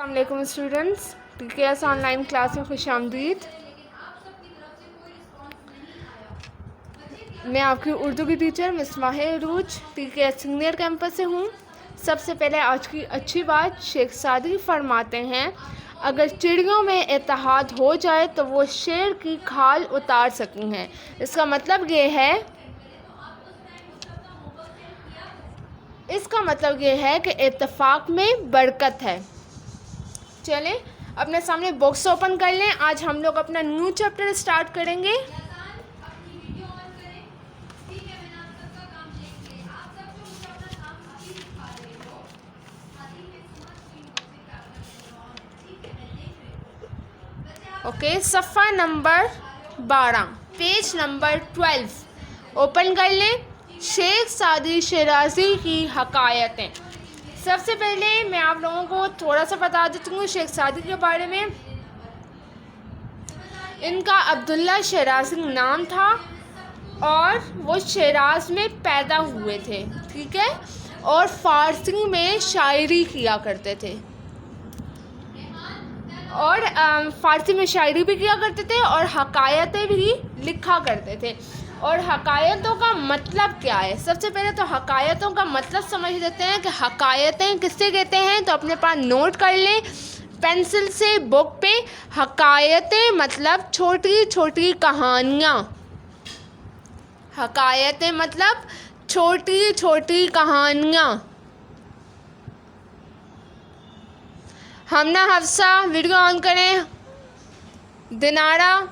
अस्सलाम students, TKS online class में खुशामदीद। मैं आपकी उर्दू की टीचर मिस माहिर अरूज टीकेएस सीनियर कैंपस से हूँ। सबसे पहले आज की अच्छी बात, शेख सादी फरमाते हैं अगर चिड़ियों में इत्तेहाद हो जाए तो वो शेर की खाल उतार सकती हैं। इसका मतलब ये है कि इत्तेफाक में बरकत है। चलें अपने सामने बॉक्स ओपन कर लें। आज हम लोग अपना न्यू चैप्टर स्टार्ट करेंगे। ओके, सफ़ा नंबर 12, पेज नंबर 12 ओपन कर लें। शेख सादी शिराजी की हकायतें। सबसे पहले मैं आप लोगों को थोड़ा सा बता देती हूँ शेख सादी के बारे में। इनका अब्दुल्ला शिराजी नाम था और वो शिराज में पैदा हुए थे, ठीक है, और फ़ारसी में शायरी किया करते थे और फ़ारसी में शायरी भी किया करते थे और हकायतें भी लिखा करते थे। और हकायतों का मतलब क्या है? सबसे पहले तो हकायतों का मतलब समझ लेते हैं कि हकायतें किससे कहते हैं। तो अपने पास नोट कर लें पेंसिल से बुक पे। हकायतें मतलब छोटी छोटी कहानियाँ। हकायतें मतलब छोटी छोटी कहानियाँ। हमना हफ्सा वीडियो ऑन करें। दिनारा,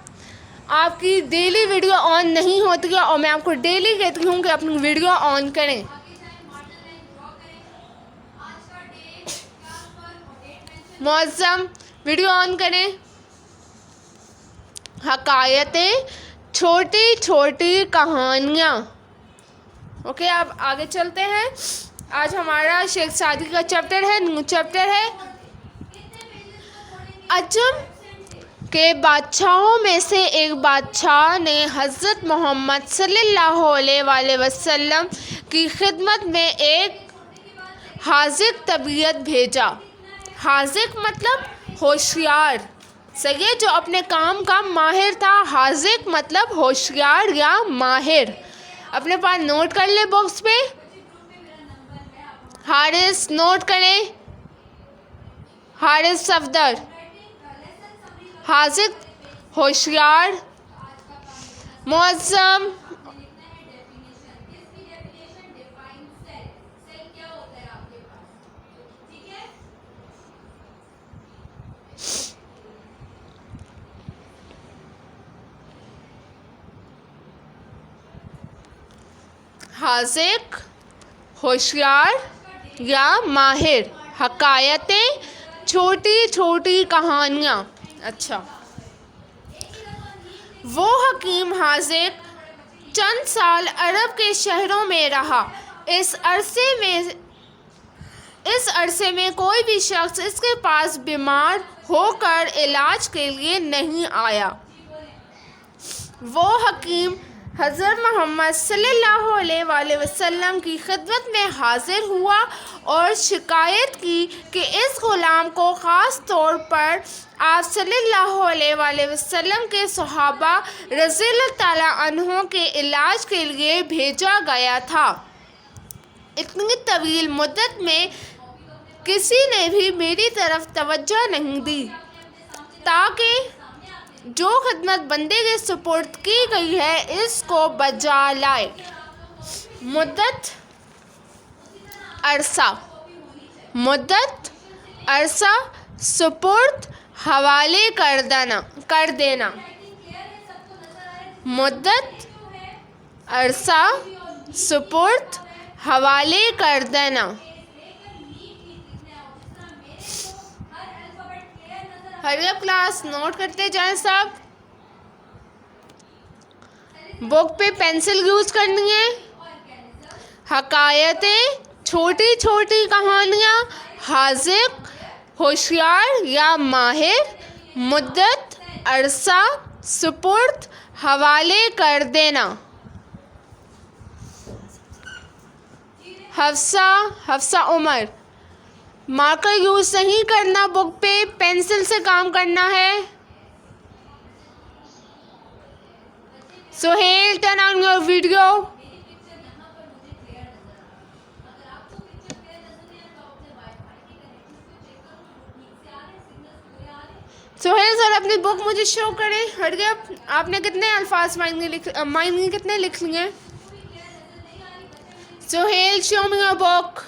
आपकी डेली वीडियो ऑन नहीं होती है और मैं आपको डेली कहती हूँ कि अपनी वीडियो ऑन करें। मौसम, वीडियो ऑन करें। हकायतें छोटी छोटी कहानियाँ। ओके, अब आगे चलते हैं। आज हमारा शेख सादी का चैप्टर है, न्यू चैप्टर है। अजम के बादशाहों में से एक बादशाह ने हज़रत मोहम्मद सल्लल्लाहु अलैहि वसल्लम की खिदमत में एक हाज़िक तबीयत भेजा। हाज़िक मतलब होशियार, सही है, जो अपने काम का माहिर था। हाज़िक मतलब होशियार या माहिर। अपने पास नोट कर ले बॉक्स पे। हारिस नोट करें। हारिस सफदर, हाज़िक होशियार, मौसम हाज़िक होशियार या माहिर। हकायतें छोटी छोटी कहानियाँ। अच्छा, वो हकीम हाज़िक चंद साल अरब के शहरों में रहा। इस अरसे में कोई भी शख्स इसके पास बीमार होकर इलाज के लिए नहीं आया। वो हकीम हज़रत मोहम्मद सल्लल्लाहु अलैहि वसल्लम की खिदमत में हाज़िर हुआ और शिकायत की कि इस ग़ुलाम को ख़ास तौर पर आप सल्लल्लाहु अलैहि वसल्लम के सहाबा रज़ियल्लाहु ताला अन्हों के इलाज के लिए भेजा गया था। इतनी तवील मुद्दत में किसी ने भी मेरी तरफ तवज्जो नहीं दी ताकि जो खिदमत बंदे के सुपुर्द की गई है इसको बजा लाए। मुद्दत अरसा, सुपुर्द, हवाले कर देना। मुद्दत, अरसा, सुपुर्द, हवाले कर देना। हरी अप क्लास, नोट करते जाएं सब। बुक पे पेंसिल यूज़ करनी है। हकायतें छोटी छोटी कहानियाँ। हाज़िक होशियार या माहिर। मुद्दत, अरसा, सुपुर्द, हवाले कर देना। हफ्सा उमर, मार्कर यूज़ नहीं करना बुक पे, पेंसिल से काम करना है। Sohail, turn on your video. Sohail sir अपनी बुक मुझे शो करें। हट गया। आपने कितने अल्फाज माइनिंग कितने लिख लिए? Sohail, show me your book.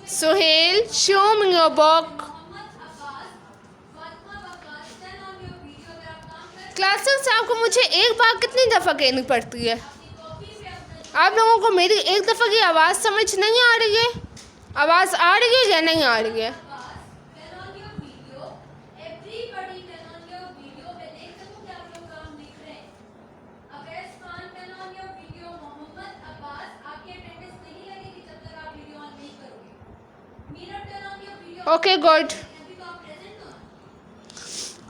Sohail, show me your book. Classes आपको मुझे एक बार कितनी दफ़ा कहनी पड़ती है? आप लोगों को मेरी एक दफ़ा की आवाज़ समझ नहीं आ रही है? आवाज़ आ रही है या नहीं आ रही है? Okay good.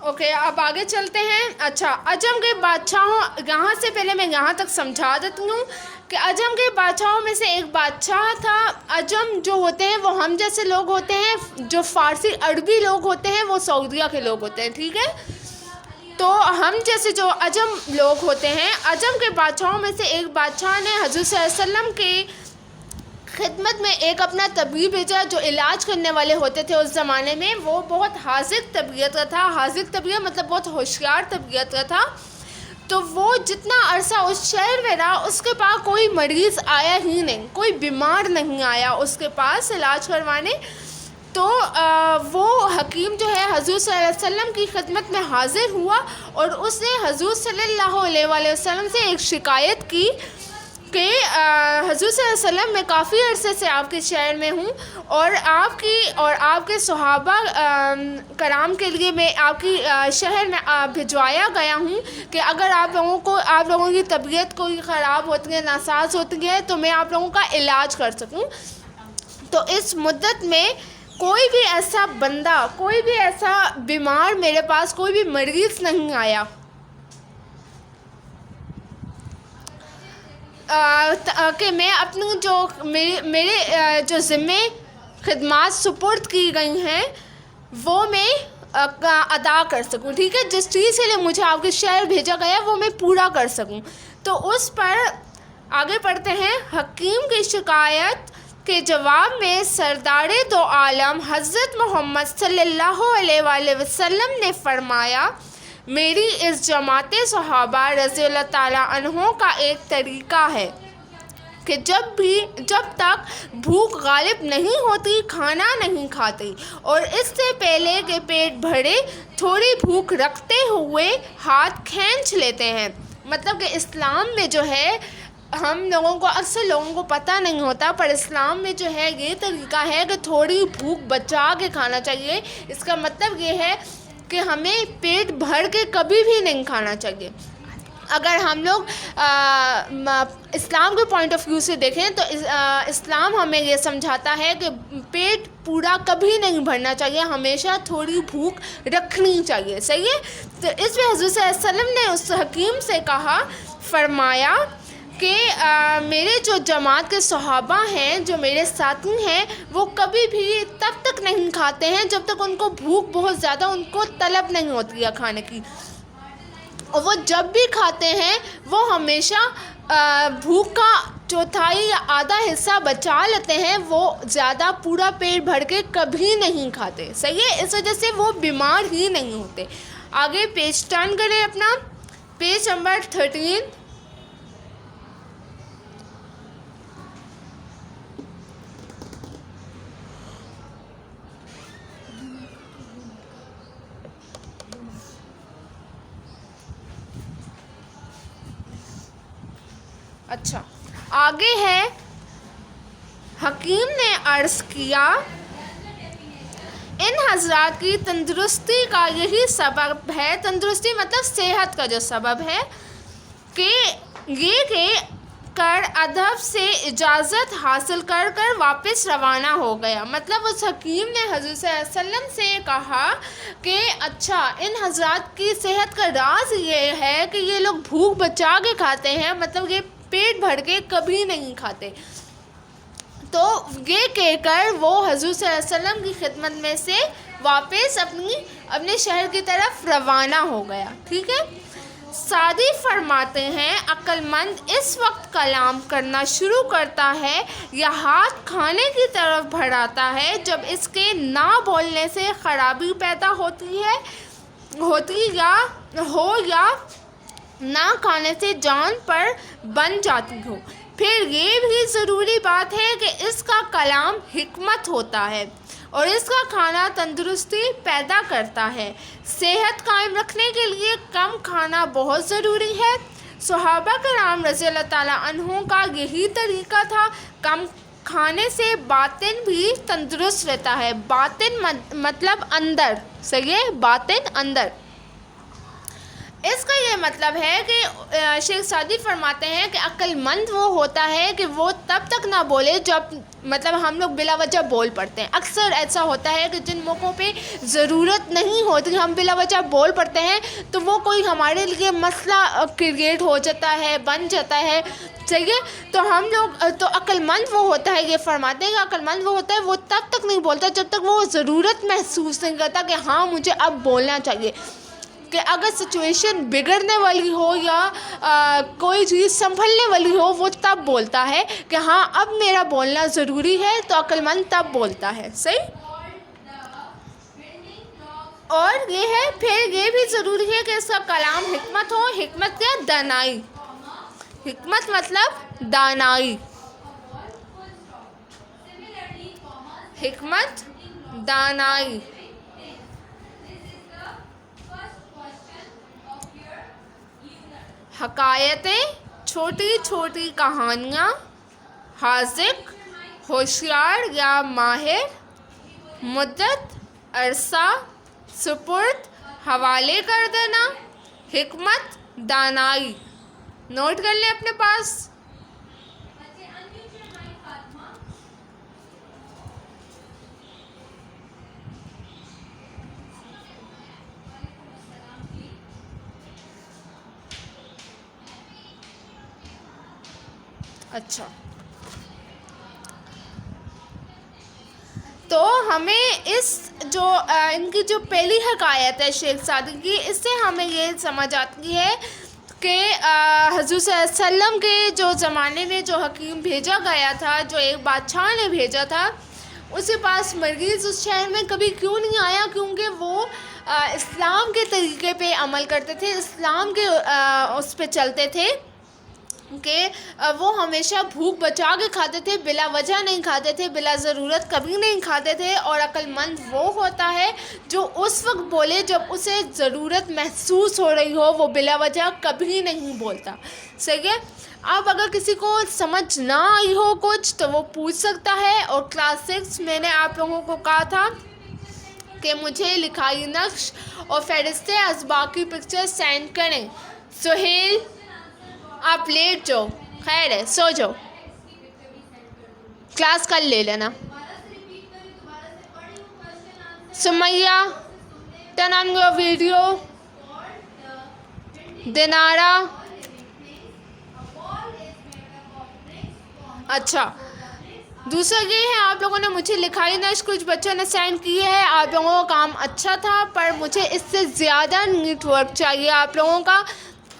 ओके अब आगे चलते हैं। अच्छा, अजम के बादशाहों, यहाँ से पहले मैं यहाँ तक समझा देती हूँ कि अजम के बादशाहों में से एक बादशाह था। अजम जो होते हैं वो हम जैसे लोग होते हैं, जो फ़ारसी अरबी लोग होते हैं वो सऊदिया के लोग होते हैं, ठीक है। तो हम जैसे जो अजम लोग होते हैं, अजम के बादशाहों में से एक बादशाह ने हज़रत सल्लल्लाहु अलैहि वसल्लम के खिदमत में एक अपना तबीब भेजा जो इलाज करने वाले होते थे उस ज़माने में। वो बहुत हाजिक तबीयत का था। हाजिक तबीयत मतलब बहुत होशियार तबीयत का था। तो वो जितना अरसा उस शहर में रहा उसके पास कोई मरीज़ आया ही नहीं, कोई बीमार नहीं आया उसके पास इलाज करवाने। तो वो हकीम जो है हज़रत सल्लल्लाहु अलैहि वसल्लम की खिदमत में हाज़िर हुआ और उसने हज़रत सल्लल्लाहु अलैहि वसल्लम से एक शिकायत की कि हज़रत सल्लल्लाहु अलैहि वसल्लम मैं काफ़ी अरसे से आपके शहर में हूँ और आपके सहाबा कराम के लिए मैं आपकी शहर में भिजवाया गया हूँ कि अगर आप लोगों की तबीयत कोई ख़राब होती है, नासाज होती है, तो मैं आप लोगों का इलाज कर सकूँ। तो इस मुद्दत में कोई भी ऐसा बंदा, कोई भी ऐसा बीमार मेरे पास कोई भी मरीज़ नहीं आया कि मैं अपनी जो मेरे जो ज़िम्मे खिदमात सुपुर्द की गई हैं वो मैं अदा कर सकूं, ठीक है। जिस चीज़ के लिए मुझे आपके शहर भेजा गया वो मैं पूरा कर सकूं। तो उस पर आगे पढ़ते हैं। हकीम की शिकायत के जवाब में सरदारे दो आलम हज़रत मोहम्मद सल्लल्लाहु अलैहि वसल्लम ने फरमाया, मेरी इस जमात सहाबा रज़ियल्लाहु ताला अन्हों का एक तरीक़ा है कि जब तक भूख गालिब नहीं होती खाना नहीं खाती और इससे पहले कि पेट भरे थोड़ी भूख रखते हुए हाथ खींच लेते हैं। मतलब कि इस्लाम में जो है, हम लोगों को अक्सर लोगों को पता नहीं होता, पर इस्लाम में जो है ये तरीक़ा है कि थोड़ी भूख बचा के खाना चाहिए। इसका मतलब ये है कि हमें पेट भर के कभी भी नहीं खाना चाहिए। अगर हम लोग इस्लाम के पॉइंट ऑफ व्यू से देखें तो इस्लाम हमें ये समझाता है कि पेट पूरा कभी नहीं भरना चाहिए, हमेशा थोड़ी भूख रखनी चाहिए, सही है। तो इसमें हज़रत सल्लल्लाहु अलैहि वसल्लम ने उस हकीम से कहा, फरमाया कि मेरे जो जमात के सहाबा हैं, जो मेरे साथी हैं, वो कभी भी तब तक नहीं खाते हैं जब तक उनको भूख बहुत ज़्यादा उनको तलब नहीं होती है खाने की। और वो जब भी खाते हैं वो हमेशा भूख का चौथाई या आधा हिस्सा बचा लेते हैं, वो ज़्यादा पूरा पेट भर के कभी नहीं खाते, सही है। इस वजह से वो बीमार ही नहीं होते। आगे पेज टर्न करें अपना, पेज नंबर 13। अच्छा, आगे है, हकीम ने अर्ज़ किया, इन हज़रात की तंदुरुस्ती का यही सबब है, तंदुरुस्ती मतलब सेहत का जो सबब है, कि कर अदब से इजाज़त हासिल कर कर वापस रवाना हो गया। मतलब उस हकीम ने हज़रत सल्लल्लाहु अलैहि वसल्लम से कहा कि अच्छा, इन हजरात की सेहत का राज ये है कि ये लोग भूख बचा के खाते हैं, मतलब ये पेट भर के कभी नहीं खाते। तो ये कहकर वो हज़रत सल्लल्लाहु अलैहि वसल्लम की खिदमत में से वापस अपने शहर की तरफ रवाना हो गया। ठीक है। सादी फरमाते हैं, अक्लमंद इस वक्त कलाम करना शुरू करता है या हाथ खाने की तरफ बढ़ाता है जब इसके ना बोलने से खराबी पैदा होती या ना खाने से जान पर बन जाती हो। फिर ये भी ज़रूरी बात है कि इसका कलाम हिकमत होता है और इसका खाना तंदुरुस्ती पैदा करता है। सेहत कायम रखने के लिए कम खाना बहुत ज़रूरी है। सहाबा कराम रज़ियल्लाहु ताला अन्हुम का यही तरीका था। कम खाने से बातिन भी तंदुरुस्त रहता है। बातिन मतलब अंदर, सही है, बातिन अंदर। इसका ये मतलब है कि शेख सादी फरमाते हैं कि अक्लमंद वो होता है कि वो तब तक ना बोले जब मतलब हम लोग बिला वजह बोल पड़ते हैं। अक्सर ऐसा होता है कि जिन मौक़ों पे ज़रूरत नहीं होती हम बिला वजह बोल पड़ते हैं तो वो कोई हमारे लिए मसला क्रिएट हो जाता है, बन जाता है। सही है। तो हम लोग तो अक्लमंद वो होता है, ये फरमाते हैं कि अक्लमंद वो होता है वो तब तक नहीं बोलता जब तक वो ज़रूरत महसूस नहीं करता कि हाँ मुझे अब बोलना चाहिए। कि अगर सिचुएशन बिगड़ने वाली हो या कोई चीज़ संभलने वाली हो वो तब बोलता है कि हाँ अब मेरा बोलना ज़रूरी है, तो अक्लमंद तब बोलता है। सही। और ये है, फिर ये भी ज़रूरी है कि इसका कलाम हिकमत हो। हिकमत क्या? दानाई। हिकमत मतलब दानाई। हिकमत दानाई। हकायतें, छोटी छोटी कहानियाँ, हाज़िक, होशियार या माहिर, मुद्दत, अरसा, सुपुर्द, हवाले कर देना। हिकमत दानाई। नोट कर लें अपने पास। अच्छा, तो हमें इस जो इनकी जो पहली हकायत है शेख सादी की, इससे हमें ये समझ आती है कि हज़रत सल्लल्लाहु अलैहि वसल्लम के जो ज़माने में जो हकीम भेजा गया था, जो एक बादशाह ने भेजा था, उसके पास मरीज़ उस शहर में कभी क्यों नहीं आया? क्योंकि वो इस्लाम के तरीके पे अमल करते थे, इस्लाम के उस पे चलते थे कि वो हमेशा भूख बचा के खाते थे, बिला वजह नहीं खाते थे, बिला ज़रूरत कभी नहीं खाते थे। और अक्लमंद वो होता है जो उस वक्त बोले जब उसे ज़रूरत महसूस हो रही हो, वो बिला वजह कभी नहीं बोलता। सही है। अब अगर किसी को समझ ना आई हो कुछ तो वो पूछ सकता है। और क्लास 6 मैंने आप लोगों को कहा था कि मुझे लिखाई नक्श और फहरिस्त असबाक की पिक्चर सेंड करें। सुहेल आप लेट जाओ, खैर है, सो जाओ, क्लास कल ले लेना। Sumaiya turn on your video. Dinara, अच्छा, दूसरा ये है, आप लोगों ने मुझे लिखाई नश कुछ बच्चों ने सेंड की है। आप लोगों का काम अच्छा था, पर मुझे इससे ज़्यादा नीट वर्क चाहिए आप लोगों का।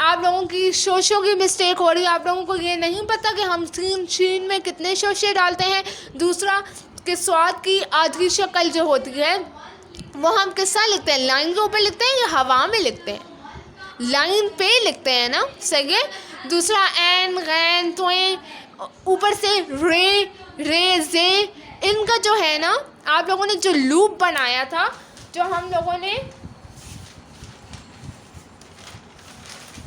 आप लोगों की शोशों की मिस्टेक हो रही है। आप लोगों को ये नहीं पता कि हम शीन में कितने शोशे डालते हैं। दूसरा कि स्वाद की आधी शक्ल जो होती है वो हम किस्सा लिखते हैं, लाइन के ऊपर लिखते हैं या हवा में लिखते हैं? लाइन पे लिखते हैं ना। सही है। दूसरा एन, गैन, तोए, ऊपर से रे, रे, जे, इनका जो है ना, आप लोगों ने जो लूप बनाया था, जो हम लोगों ने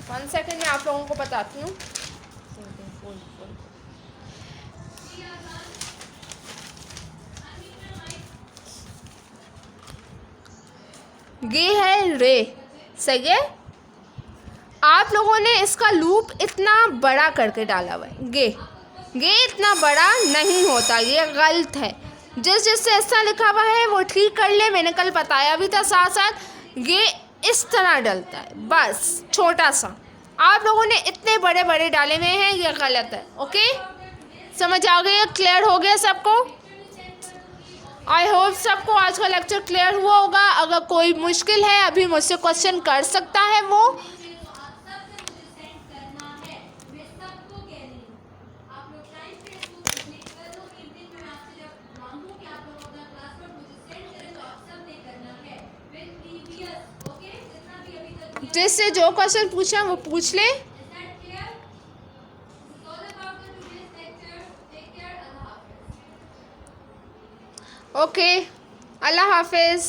1 सेकेंड में आप लोगों को बताती हूँ। ये है रे। सही है। आप लोगों ने इसका लूप इतना बड़ा करके डाला हुआ है। गे इतना बड़ा नहीं होता, ये गलत है। जिससे ऐसा लिखा हुआ है वो ठीक कर ले, मैंने कल बताया भी था साथ साथ। ये इस तरह डलता है, बस छोटा सा। आप लोगों ने इतने बड़े बड़े डाले हुए हैं, ये गलत है। ओके, समझ आ गई? क्लियर हो गया सबको? आई होप सबको आज का लेक्चर क्लियर हुआ होगा। अगर कोई मुश्किल है अभी मुझसे क्वेश्चन कर सकता है वो। जिससे जो क्वेश्चन पूछा वो पूछ ले। ओके, अल्लाह हाफिज़।